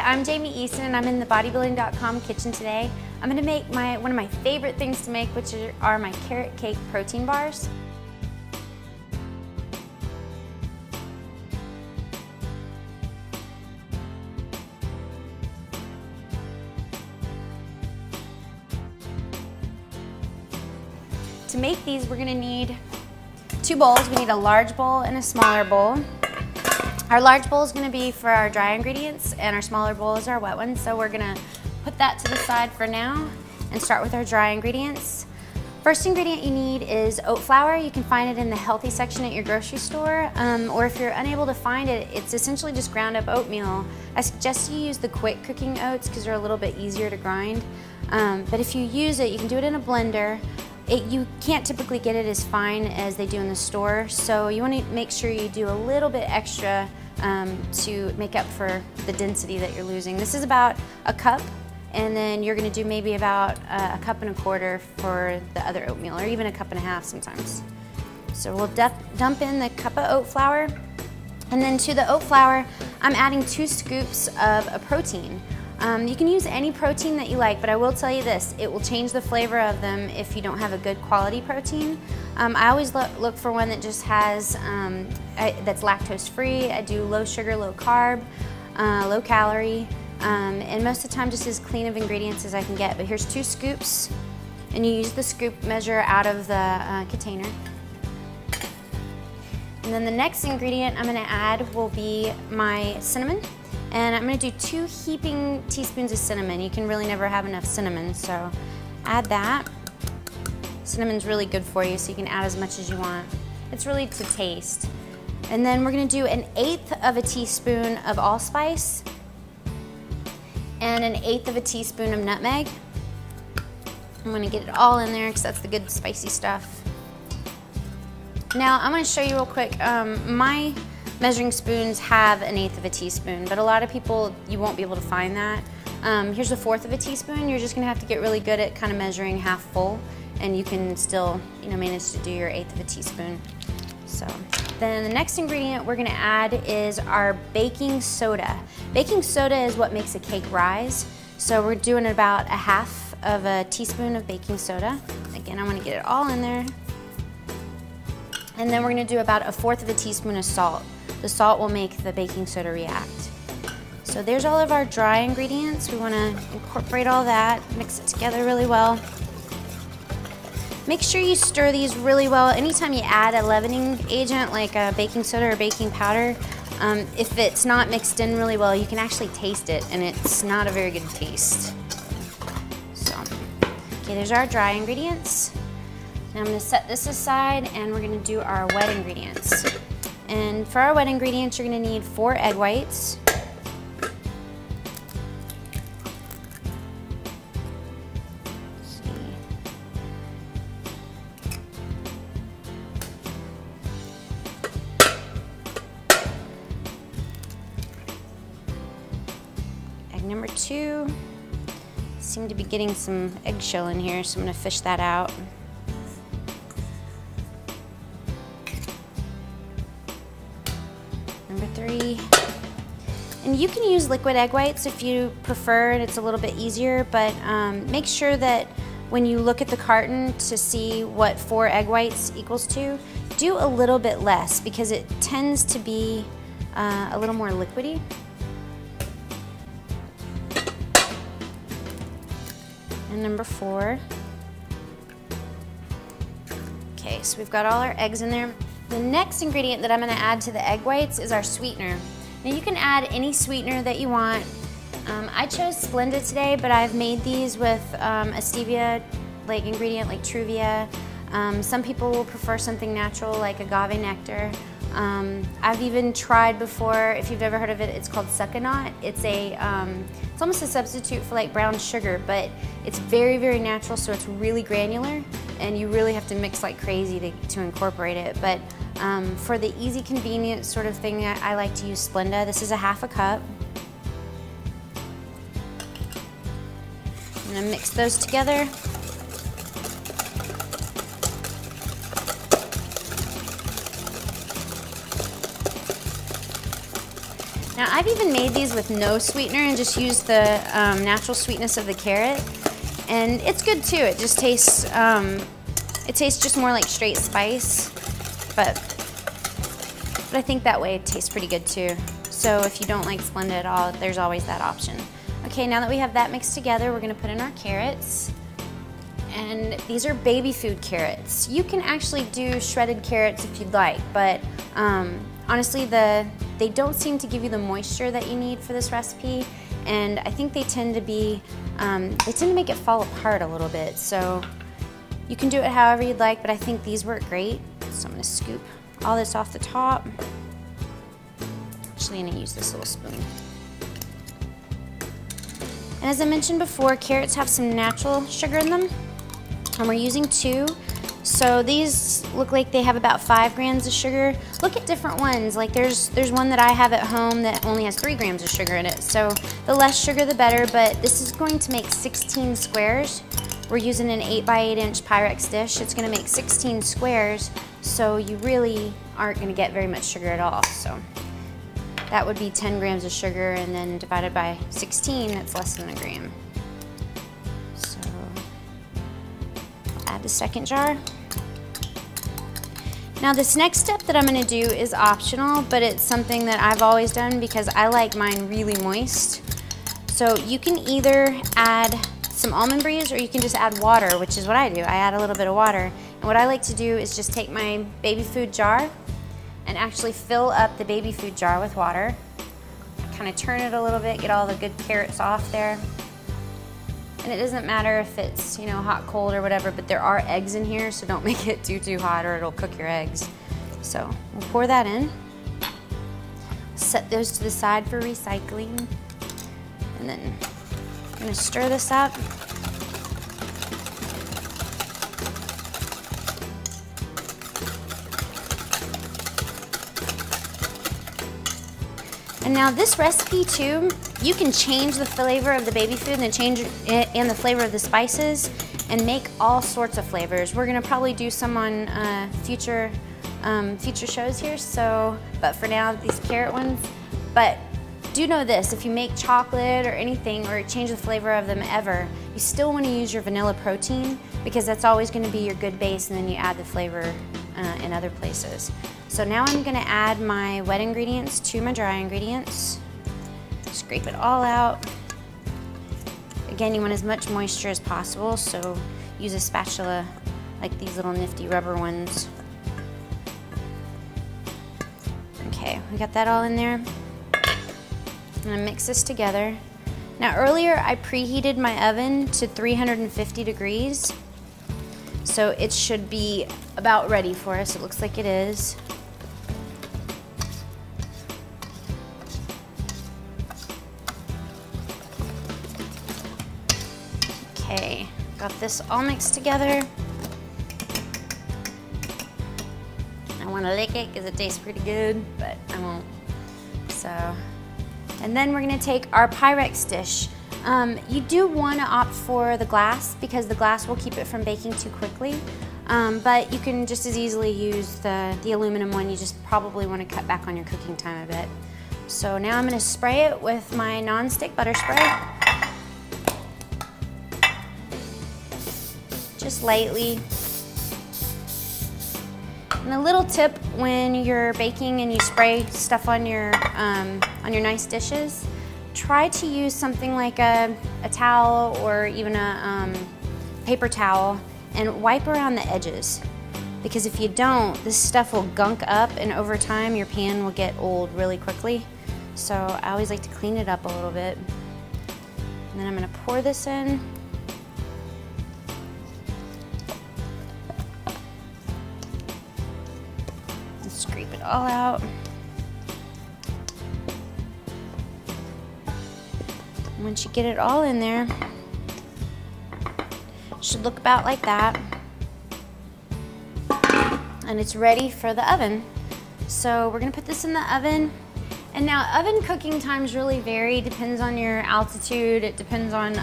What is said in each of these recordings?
I'm Jamie Eason and I'm in the bodybuilding.com kitchen today. I'm going to make one of my favorite things to make, which are my carrot cake protein bars. To make these, we're going to need 2 bowls. We need a large bowl and a smaller bowl. Our large bowl is going to be for our dry ingredients and our smaller bowl is our wet one. So we're going to put that to the side for now and start with our dry ingredients. First ingredient you need is oat flour. You can find it in the healthy section at your grocery store, or if you're unable to find it, it's essentially just ground up oatmeal. I suggest you use the quick cooking oats because they're a little bit easier to grind. But if you use it, you can do it in a blender. You can't typically get it as fine as they do in the store, so you want to make sure you do a little bit extra to make up for the density that you're losing. This is about a cup, and then you're going to do maybe about a cup and a quarter for the other oatmeal, or even a cup and a half sometimes. So we'll dump in the cup of oat flour, and then to the oat flour, I'm adding 2 scoops of a protein. You can use any protein that you like, but I will tell you this, it will change the flavor of them if you don't have a good quality protein. I always look for one that just has, that's lactose free. I do low sugar, low carb, low calorie, and most of the time just as clean of ingredients as I can get. But here's 2 scoops, and you use the scoop measure out of the container. And then the next ingredient I'm going to add will be my cinnamon. And I'm going to do 2 heaping teaspoons of cinnamon. You can really never have enough cinnamon, so add that. Cinnamon's really good for you, so you can add as much as you want. It's really to taste. And then we're going to do 1/8 of a teaspoon of allspice and 1/8 of a teaspoon of nutmeg. I'm going to get it all in there because that's the good spicy stuff. Now I'm going to show you real quick. My measuring spoons have 1/8 of a teaspoon, but a lot of people, you won't be able to find that. Here's 1/4 of a teaspoon. You're just gonna have to get really good at kind of measuring half full, and you can still, manage to do your 1/8 of a teaspoon. So then the next ingredient we're gonna add is our baking soda. Baking soda is what makes a cake rise. So we're doing about 1/2 of a teaspoon of baking soda. Again, I'm gonna get it all in there. And then we're gonna do about 1/4 of a teaspoon of salt. The salt will make the baking soda react. So there's all of our dry ingredients. We want to incorporate all that, mix it together really well. Make sure you stir these really well. Anytime you add a leavening agent like a baking soda or baking powder, if it's not mixed in really well, you can actually taste it, and it's not a very good taste. So, okay, there's our dry ingredients. Now I'm going to set this aside, and we're going to do our wet ingredients. And for our wet ingredients, you're going to need 4 egg whites. Let's see. Egg number 2. Seem to be getting some eggshell in here, so I'm going to fish that out. Number 3. And you can use liquid egg whites if you prefer, and it's a little bit easier, but make sure that when you look at the carton to see what 4 egg whites equals to, do a little bit less because it tends to be a little more liquidy. And number 4. Okay, so we've got all our eggs in there. The next ingredient that I'm going to add to the egg whites is our sweetener. Now you can add any sweetener that you want. I chose Splenda today, but I've made these with a stevia ingredient like Truvia. Some people will prefer something natural like agave nectar. I've even tried before, if you've ever heard of it, it's called succonaut. It's almost a substitute for like brown sugar, but it's very, very natural, so it's really granular, and you really have to mix like crazy to incorporate it. But for the easy, convenient sort of thing, I like to use Splenda. This is 1/2 cup. I'm gonna mix those together. Now I've even made these with no sweetener and just used the natural sweetness of the carrot, and it's good too. It just tastes, it tastes just more like straight spice, but I think that way it tastes pretty good too. So if you don't like Splenda at all, there's always that option. Okay, now that we have that mixed together, we're gonna put in our carrots. And these are baby food carrots. You can actually do shredded carrots if you'd like, but honestly, they don't seem to give you the moisture that you need for this recipe, and I think they tend to make it fall apart a little bit. So you can do it however you'd like, but I think these work great. So I'm gonna scoop all this off the top. Actually, I'm gonna use this little spoon. And as I mentioned before, carrots have some natural sugar in them, and we're using 2. So these look like they have about 5 grams of sugar. Look at different ones. Like there's one that I have at home that only has 3 grams of sugar in it. So the less sugar, the better, but this is going to make 16 squares. We're using an 8 by 8 inch Pyrex dish. It's gonna make 16 squares, so you really aren't gonna get very much sugar at all. So that would be 10 grams of sugar, and then divided by 16, that's less than a gram. So add the second jar. Now this next step that I'm gonna do is optional, but it's something that I've always done because I like mine really moist. So you can either add some almond breeze, or you can just add water, which is what I do. I add a little bit of water. And what I like to do is just take my baby food jar and actually fill up the baby food jar with water. Kind of turn it a little bit, get all the good carrots off there. And it doesn't matter if it's, you know, hot, cold, or whatever, but there are eggs in here, so don't make it too hot or it'll cook your eggs. So we'll pour that in. Set those to the side for recycling. And then I'm gonna stir this up. And now this recipe too, you can change the flavor of the baby food and then change it and the flavor of the spices and make all sorts of flavors. We're gonna probably do some on future shows here. So, but for now, these carrot ones. But do know this, if you make chocolate or anything or change the flavor of them ever, you still want to use your vanilla protein because that's always going to be your good base, and then you add the flavor in other places. So now I'm going to add my wet ingredients to my dry ingredients. Scrape it all out. Again, you want as much moisture as possible, so use a spatula like these little nifty rubber ones. Okay, we got that all in there. I'm gonna mix this together. Now earlier I preheated my oven to 350 degrees. So it should be about ready for us. It looks like it is. Okay, got this all mixed together. I wanna lick it because it tastes pretty good, but I won't. So. And then we're gonna take our Pyrex dish. You do wanna opt for the glass because the glass will keep it from baking too quickly. But you can just as easily use the aluminum one. You just probably wanna cut back on your cooking time a bit. So now I'm gonna spray it with my non-stick butter spray. Just lightly. And a little tip when you're baking and you spray stuff on your nice dishes, try to use something like a towel or even a paper towel and wipe around the edges. Because if you don't, this stuff will gunk up, and over time your pan will get old really quickly. So I always like to clean it up a little bit. And then I'm gonna pour this in. Scrape it all out. Once you get it all in there, it should look about like that. And it's ready for the oven. So we're gonna put this in the oven. And now oven cooking times really vary, depends on your altitude, it depends on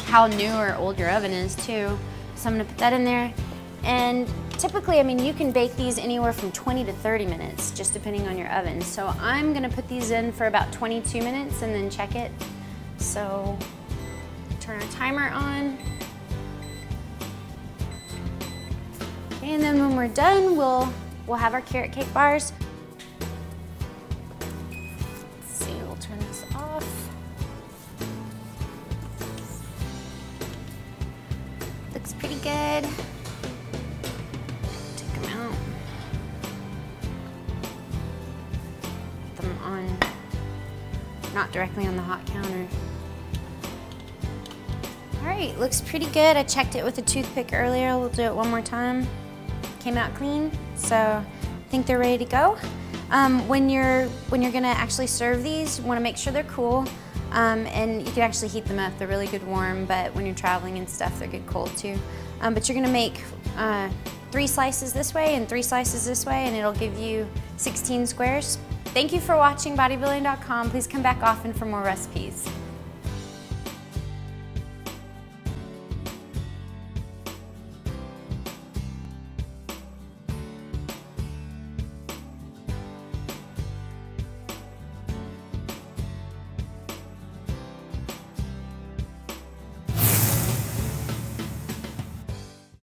how new or old your oven is too. So I'm gonna put that in there. And typically, I mean, you can bake these anywhere from 20 to 30 minutes, just depending on your oven. So I'm gonna put these in for about 22 minutes and then check it. So turn our timer on. Okay, and then when we're done, we'll have our carrot cake bars. Let's see, we'll turn this off. Looks pretty good. Take them out. Put them on, not directly on the hot counter. All right, looks pretty good. I checked it with a toothpick earlier. We'll do it one more time. Came out clean, so I think they're ready to go. When you're gonna actually serve these, you wanna make sure they're cool, and you can actually heat them up. They're really good warm, but when you're traveling and stuff, they're good cold too. But you're gonna make 3 slices this way and 3 slices this way, and it'll give you 16 squares. Thank you for watching bodybuilding.com. Please come back often for more recipes.